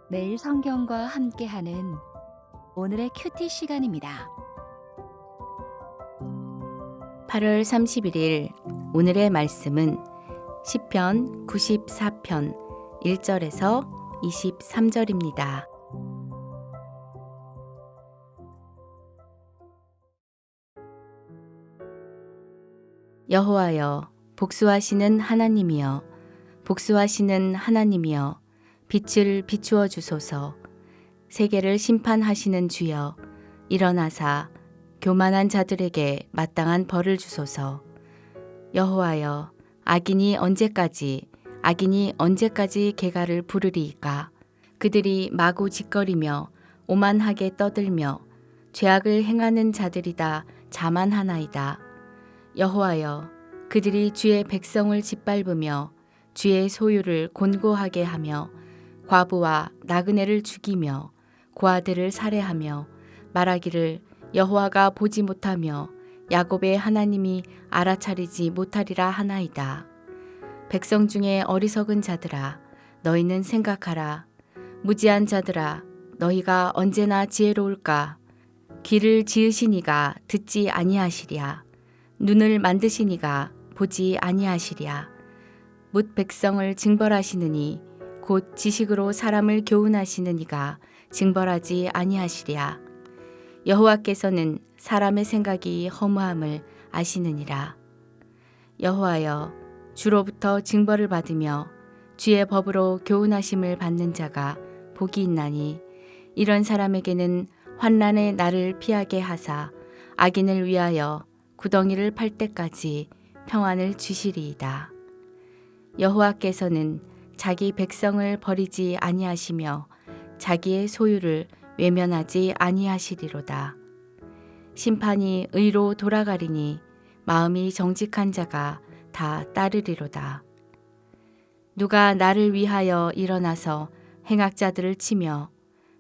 매일 성경과 함께하는 오늘의 큐티 시간입니다. 8월 31일 오늘의 말씀은 시편 94편 1절에서 23절입니다. 여호와여, 복수하시는 하나님이여, 복수하시는 하나님이여, 빛을 비추어 주소서. 세계를 심판하시는 주여, 일어나사 교만한 자들에게 마땅한 벌을 주소서. 여호와여, 악인이 언제까지 개가를 부르리이까? 그들이 마구 짓거리며 오만하게 떠들며 죄악을 행하는 자들이 다 자만하나이다. 여호와여, 그들이 주의 백성을 짓밟으며 주의 소유를 곤고하게 하며 과부와 나그네를 죽이며 고아들을 살해하며 말하기를 여호와가 보지 못하며 야곱의 하나님이 알아차리지 못하리라 하나이다. 백성 중에 어리석은 자들아, 너희는 생각하라. 무지한 자들아, 너희가 언제나 지혜로울까? 귀를 지으신 이가 듣지 아니하시랴. 눈을 만드신 이가 보지 아니하시랴. 뭇 백성을 징벌하시느니 곧 지식으로 사람을 교훈하시는 이가 징벌하지 아니하시랴. 여호와께서는 사람의 생각이 허무함을 아시느니라. 여호와여, 주로부터 징벌을 받으며 주의 법으로 교훈하심을 받는 자가 복이 있나니 이런 사람에게는 환난의 날을 피하게 하사 악인을 위하여 구덩이를 팔 때까지 평안을 주시리이다. 여호와께서는 자기 백성을 버리지 아니하시며 자기의 소유를 외면하지 아니하시리로다. 심판이 의로 돌아가리니 마음이 정직한 자가 다 따르리로다. 누가 나를 위하여 일어나서 행악자들을 치며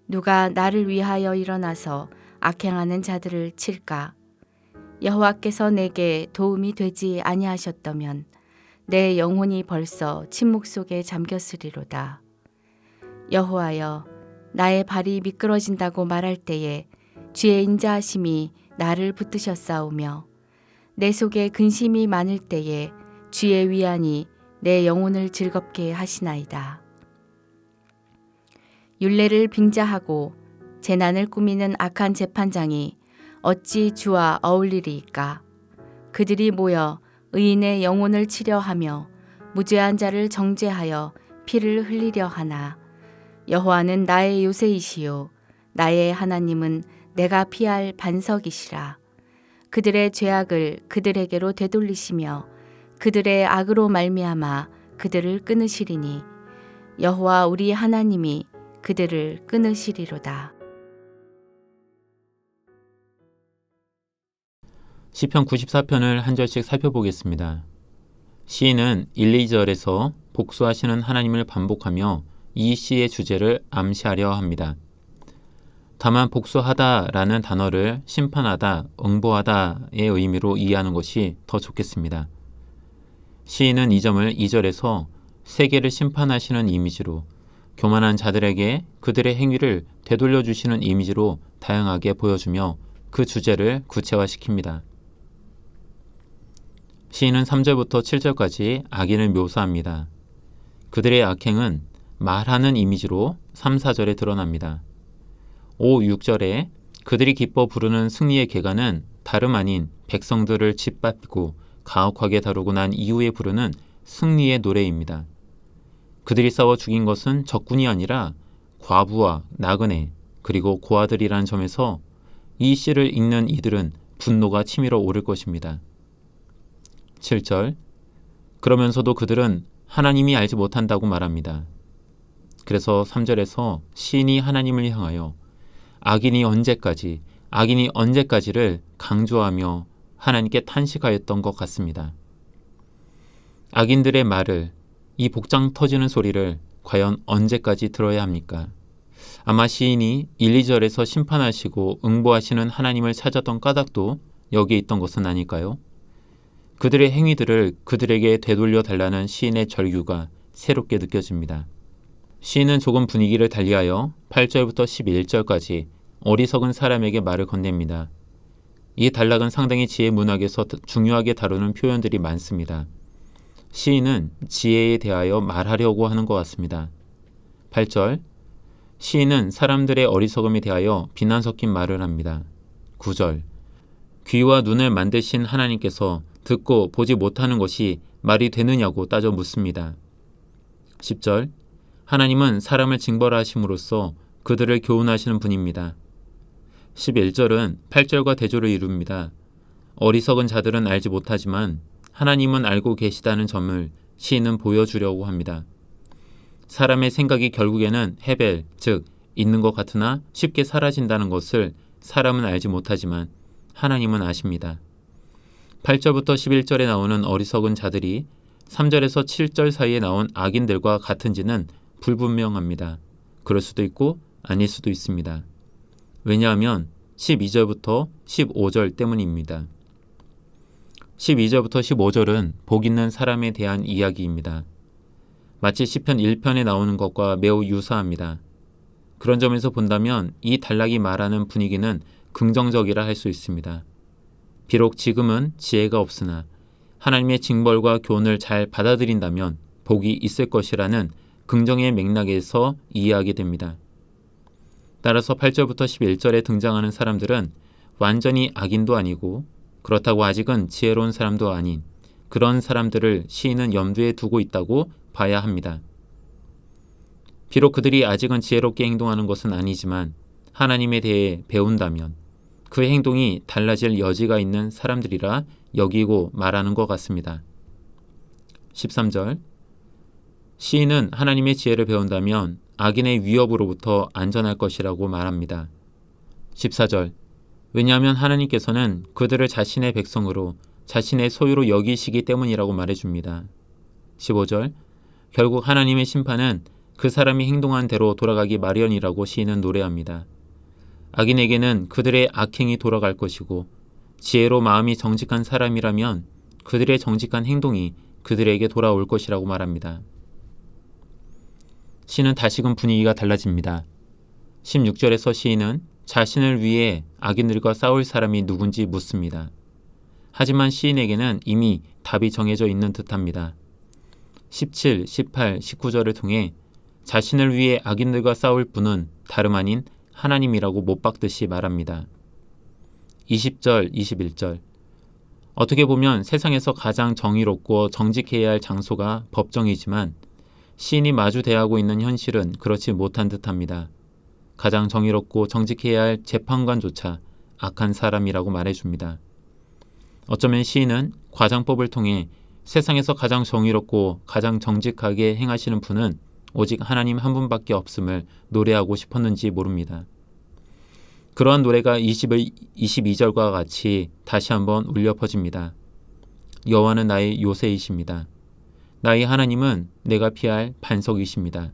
누가 나를 위하여 일어나서 악행하는 자들을 칠까? 여호와께서 내게 도움이 되지 아니하셨다면 내 영혼이 벌써 침묵 속에 잠겼으리로다. 여호와여, 나의 발이 미끄러진다고 말할 때에 주의 인자하심이 나를 붙드셨사오며 내 속에 근심이 많을 때에 주의 위안이 내 영혼을 즐겁게 하시나이다. 율례를 빙자하고 재난을 꾸미는 악한 재판장이 어찌 주와 어울리리이까? 그들이 모여 의인의 영혼을 치려 하며 무죄한 자를 정죄하여 피를 흘리려 하나. 여호와는 나의 요새이시요 나의 하나님은 내가 피할 반석이시라. 그들의 죄악을 그들에게로 되돌리시며 그들의 악으로 말미암아 그들을 끊으시리니 여호와 우리 하나님이 그들을 끊으시리로다. 시편 94편을 한 절씩 살펴보겠습니다. 시인은 1, 2절에서 복수하시는 하나님을 반복하며 이 시의 주제를 암시하려 합니다. 다만 복수하다라는 단어를 심판하다, 응보하다의 의미로 이해하는 것이 더 좋겠습니다. 시인은 이 점을 2절에서 세계를 심판하시는 이미지로, 교만한 자들에게 그들의 행위를 되돌려 주시는 이미지로 다양하게 보여주며 그 주제를 구체화시킵니다. 시인은 3절부터 7절까지 악인을 묘사합니다. 그들의 악행은 말하는 이미지로 3, 4절에 드러납니다. 5, 6절에 그들이 기뻐 부르는 승리의 계가는 다름 아닌 백성들을 짓밟고 가혹하게 다루고 난 이후에 부르는 승리의 노래입니다. 그들이 싸워 죽인 것은 적군이 아니라 과부와 나그네 그리고 고아들이라는 점에서 이 시를 읽는 이들은 분노가 치밀어 오를 것입니다. 7절, 그러면서도 그들은 하나님이 알지 못한다고 말합니다. 그래서 3절에서 시인이 하나님을 향하여 악인이 언제까지를 강조하며 하나님께 탄식하였던 것 같습니다. 악인들의 말을, 이 복장 터지는 소리를 과연 언제까지 들어야 합니까? 아마 시인이 1, 2절에서 심판하시고 응보하시는 하나님을 찾았던 까닭도 여기에 있던 것은 아닐까요? 그들의 행위들을 그들에게 되돌려 달라는 시인의 절규가 새롭게 느껴집니다. 시인은 조금 분위기를 달리하여 8절부터 11절까지 어리석은 사람에게 말을 건넵니다. 이 단락은 상당히 지혜 문학에서 중요하게 다루는 표현들이 많습니다. 시인은 지혜에 대하여 말하려고 하는 것 같습니다. 8절, 시인은 사람들의 어리석음에 대하여 비난 섞인 말을 합니다. 9절, 귀와 눈을 만드신 하나님께서 듣고 보지 못하는 것이 말이 되느냐고 따져 묻습니다. 10절, 하나님은 사람을 징벌하심으로써 그들을 교훈하시는 분입니다. 11절은 8절과 대조를 이룹니다. 어리석은 자들은 알지 못하지만 하나님은 알고 계시다는 점을 시인은 보여주려고 합니다. 사람의 생각이 결국에는 헤벨, 즉 있는 것 같으나 쉽게 사라진다는 것을 사람은 알지 못하지만 하나님은 아십니다. 8절부터 11절에 나오는 어리석은 자들이 3절에서 7절 사이에 나온 악인들과 같은지는 불분명합니다. 그럴 수도 있고 아닐 수도 있습니다. 왜냐하면 12절부터 15절 때문입니다. 12절부터 15절은 복 있는 사람에 대한 이야기입니다. 마치 시편 1편에 나오는 것과 매우 유사합니다. 그런 점에서 본다면 이 단락이 말하는 분위기는 긍정적이라 할 수 있습니다. 비록 지금은 지혜가 없으나 하나님의 징벌과 교훈을 잘 받아들인다면 복이 있을 것이라는 긍정의 맥락에서 이해하게 됩니다. 따라서 8절부터 11절에 등장하는 사람들은 완전히 악인도 아니고 그렇다고 아직은 지혜로운 사람도 아닌 그런 사람들을 시인은 염두에 두고 있다고 봐야 합니다. 비록 그들이 아직은 지혜롭게 행동하는 것은 아니지만 하나님에 대해 배운다면 그 행동이 달라질 여지가 있는 사람들이라 여기고 말하는 것 같습니다. 13절, 시인은 하나님의 지혜를 배운다면 악인의 위협으로부터 안전할 것이라고 말합니다. 14절, 왜냐하면 하나님께서는 그들을 자신의 백성으로 자신의 소유로 여기시기 때문이라고 말해줍니다. 15절, 결국 하나님의 심판은 그 사람이 행동한 대로 돌아가기 마련이라고 시인은 노래합니다. 악인에게는 그들의 악행이 돌아갈 것이고 지혜로 마음이 정직한 사람이라면 그들의 정직한 행동이 그들에게 돌아올 것이라고 말합니다. 시는 다시금 분위기가 달라집니다. 16절에서 시인은 자신을 위해 악인들과 싸울 사람이 누군지 묻습니다. 하지만 시인에게는 이미 답이 정해져 있는 듯합니다. 17, 18, 19절을 통해 자신을 위해 악인들과 싸울 분은 다름 아닌 하나님이라고 못 박듯이 말합니다. 20절, 21절, 어떻게 보면 세상에서 가장 정의롭고 정직해야 할 장소가 법정이지만 시인이 마주 대하고 있는 현실은 그렇지 못한 듯합니다. 가장 정의롭고 정직해야 할 재판관조차 악한 사람이라고 말해줍니다. 어쩌면 시인은 과장법을 통해 세상에서 가장 정의롭고 가장 정직하게 행하시는 분은 오직 하나님 한 분밖에 없음을 노래하고 싶었는지 모릅니다. 그러한 노래가 22절과 같이 다시 한번 울려 퍼집니다. 여호와는 나의 요새이십니다. 나의 하나님은 내가 피할 반석이십니다.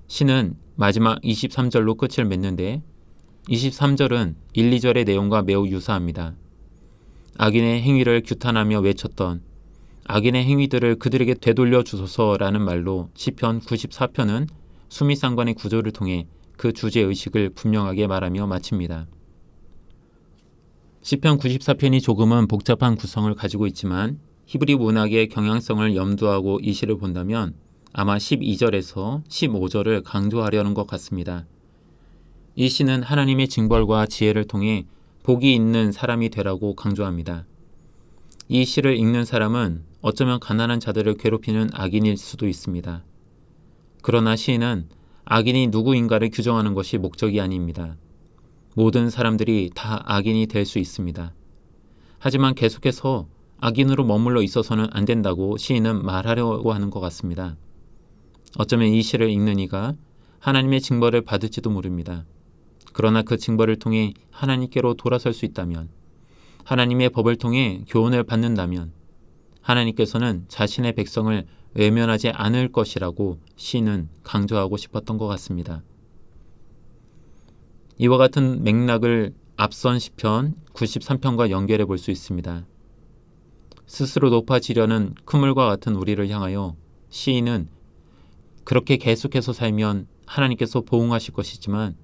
시는 마지막 23절로 끝을 맺는데 23절은 1, 2절의 내용과 매우 유사합니다. 악인의 행위를 규탄하며 외쳤던 악인의 행위들을 그들에게 되돌려 주소서라는 말로 시편 94편은 수미상관의 구조를 통해 그 주제의식을 분명하게 말하며 마칩니다. 시편 94편이 조금은 복잡한 구성을 가지고 있지만 히브리 문학의 경향성을 염두하고 이 시를 본다면 아마 12절에서 15절을 강조하려는 것 같습니다. 이 시는 하나님의 징벌과 지혜를 통해 복이 있는 사람이 되라고 강조합니다. 이 시를 읽는 사람은 어쩌면 가난한 자들을 괴롭히는 악인일 수도 있습니다. 그러나 시인은 악인이 누구인가를 규정하는 것이 목적이 아닙니다. 모든 사람들이 다 악인이 될 수 있습니다. 하지만 계속해서 악인으로 머물러 있어서는 안 된다고 시인은 말하려고 하는 것 같습니다. 어쩌면 이 시를 읽는 이가 하나님의 징벌을 받을지도 모릅니다. 그러나 그 징벌을 통해 하나님께로 돌아설 수 있다면, 하나님의 법을 통해 교훈을 받는다면 하나님께서는 자신의 백성을 외면하지 않을 것이라고 시인은 강조하고 싶었던 것 같습니다. 이와 같은 맥락을 앞선 시편 93편과 연결해 볼 수 있습니다. 스스로 높아지려는 그물과 같은 우리를 향하여 시인은 그렇게 계속해서 살면 하나님께서 보응하실 것이지만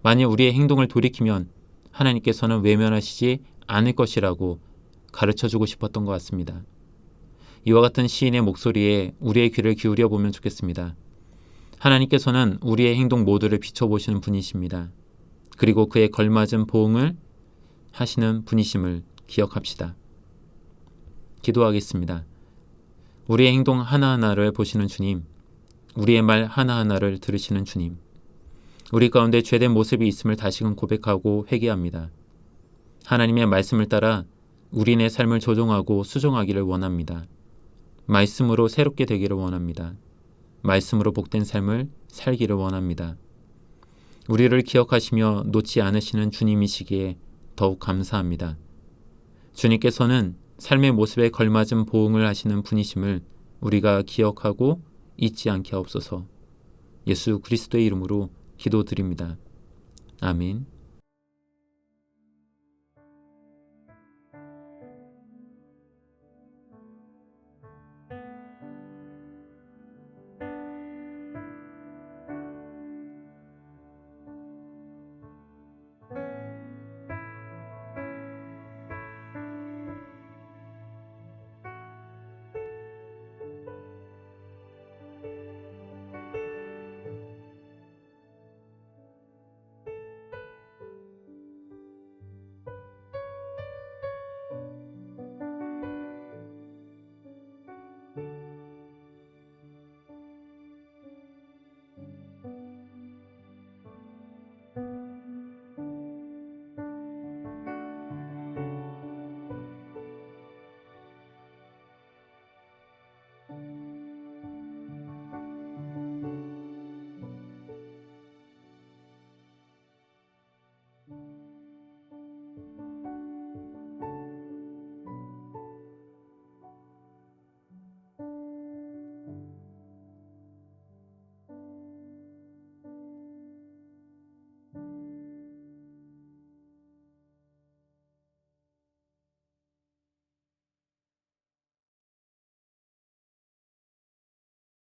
만일 우리의 행동을 돌이키면 하나님께서는 외면하시지 않을 것이라고 가르쳐주고 싶었던 것 같습니다. 이와 같은 시인의 목소리에 우리의 귀를 기울여 보면 좋겠습니다. 하나님께서는 우리의 행동 모두를 비춰보시는 분이십니다. 그리고 그에 걸맞은 보응을 하시는 분이심을 기억합시다. 기도하겠습니다. 우리의 행동 하나하나를 보시는 주님, 우리의 말 하나하나를 들으시는 주님, 우리 가운데 죄된 모습이 있음을 다시금 고백하고 회개합니다. 하나님의 말씀을 따라 우리의 삶을 조종하고 수정하기를 원합니다. 말씀으로 새롭게 되기를 원합니다. 말씀으로 복된 삶을 살기를 원합니다. 우리를 기억하시며 놓지 않으시는 주님이시기에 더욱 감사합니다. 주님께서는 삶의 모습에 걸맞은 보응을 하시는 분이심을 우리가 기억하고 잊지 않게 하옵소서. 예수 그리스도의 이름으로 기도드립니다. 아멘.